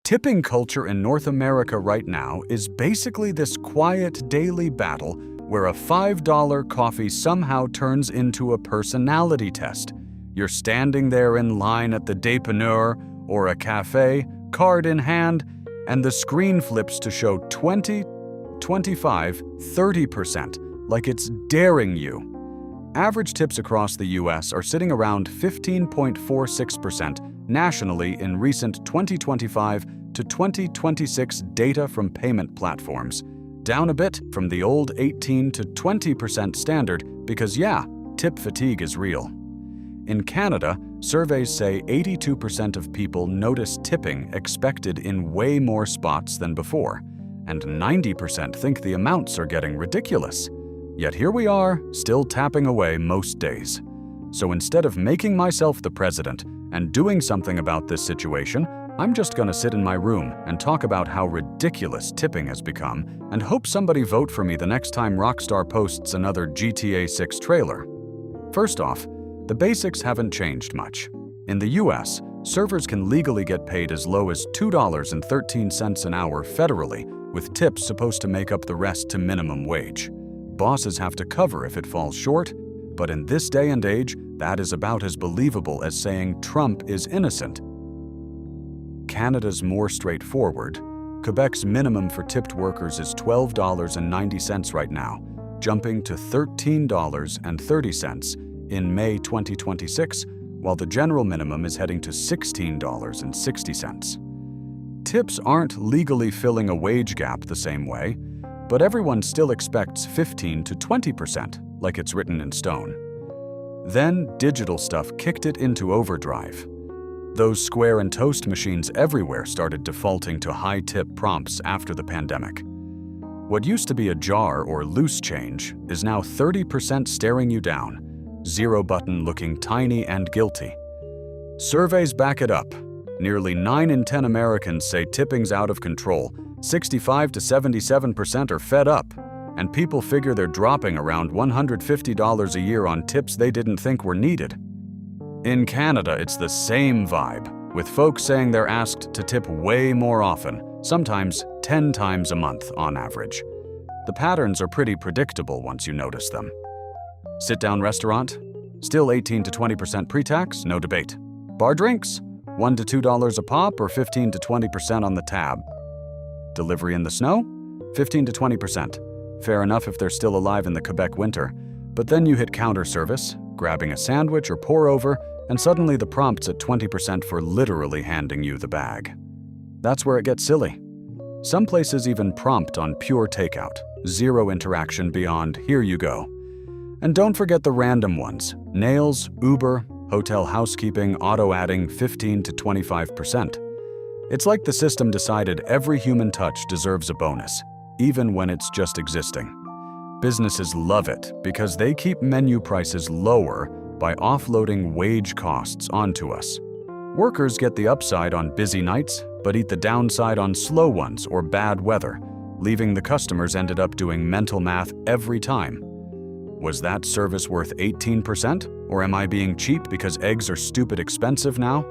Tipping culture in North America right now is basically this quiet daily battle where a $5 coffee somehow turns into a personality test. You're standing there in line at the dépanneur or a cafe, card in hand, and the screen flips to show 20, 25, 30%, like it's daring you. Average tips across the US are sitting around 15.46% nationally in recent 2025 to 2026 data from payment platforms, down a bit from the old 18 to 20% standard because tip fatigue is real. In Canada, surveys say 82% of people notice tipping expected in way more spots than before, and 90% think the amounts are getting ridiculous. Yet here we are, still tapping away most days. So instead of making myself the president and doing something about this situation, I'm just gonna sit in my room and talk about how ridiculous tipping has become and hope somebody vote for me the next time Rockstar posts another GTA 6 trailer. First off, the basics haven't changed much. In the US, servers can legally get paid as low as $2.13 an hour federally, with tips supposed to make up the rest to minimum wage. Bosses have to cover if it falls short, but in this day and age, that is about as believable as saying Trump is innocent. Canada's more straightforward. Quebec's minimum for tipped workers is $12.90 right now, jumping to $13.30 in May 2026, while the general minimum is heading to $16.60. Tips aren't legally filling a wage gap the same way, but everyone still expects 15 to 20%, like it's written in stone. Then digital stuff kicked it into overdrive. Those Square and Toast machines everywhere started defaulting to high-tip prompts after the pandemic. What used to be a jar or loose change is now 30% staring you down, zero button looking tiny and guilty. Surveys back it up. Nearly 9 in 10 Americans say tipping's out of control, 65 to 77% are fed up, and people figure they're dropping around $150 a year on tips they didn't think were needed. In Canada, it's the same vibe, with folks saying they're asked to tip way more often, sometimes 10 times a month on average. The patterns are pretty predictable once you notice them. Sit-down restaurant? Still 18 to 20% pre-tax, no debate. Bar drinks? $1 to $2 a pop or 15 to 20% on the tab. Delivery in the snow? 15 to 20%. Fair enough if they're still alive in the Quebec winter. But then you hit counter service, grabbing a sandwich or pour over, and suddenly the prompt's at 20% for literally handing you the bag. That's where it gets silly. Some places even prompt on pure takeout, zero interaction beyond "here you go." And don't forget the random ones: nails, Uber, hotel housekeeping, auto adding 15 to 25%. It's like the system decided every human touch deserves a bonus, even when it's just existing. Businesses love it because they keep menu prices lower by offloading wage costs onto us. Workers get the upside on busy nights, but eat the downside on slow ones or bad weather, leaving the customers ended up doing mental math every time. Was that service worth 18%? Or am I being cheap because eggs are stupid expensive now?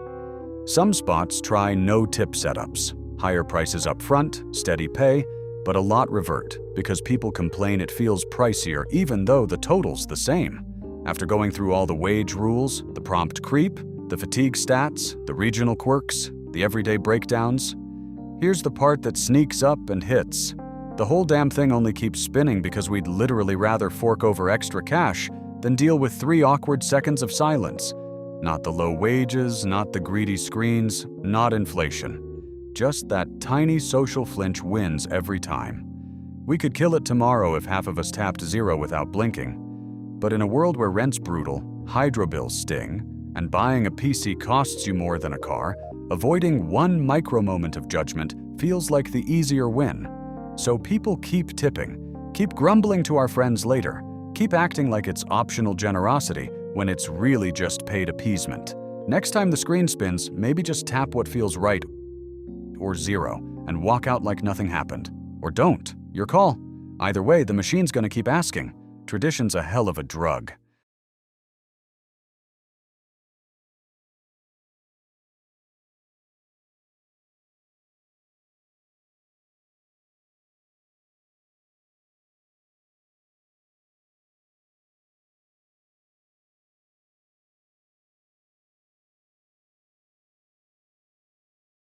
Some spots try no-tip setups, higher prices up front, steady pay, but a lot revert because people complain it feels pricier even though the total's the same. After going through all the wage rules, the prompt creep, the fatigue stats, the regional quirks, the everyday breakdowns, here's the part that sneaks up and hits. The whole damn thing only keeps spinning because we'd literally rather fork over extra cash than deal with 3 awkward seconds of silence. Not the low wages, not the greedy screens, not inflation. Just that tiny social flinch wins every time. We could kill it tomorrow if half of us tapped zero without blinking. But in a world where rent's brutal, hydro bills sting, and buying a PC costs you more than a car, avoiding one micro moment of judgment feels like the easier win. So people keep tipping, keep grumbling to our friends later, keep acting like it's optional generosity when it's really just paid appeasement. Next time the screen spins, maybe just tap what feels right or zero and walk out like nothing happened. Or don't. Your call. Either way, the machine's gonna keep asking. Tradition's a hell of a drug.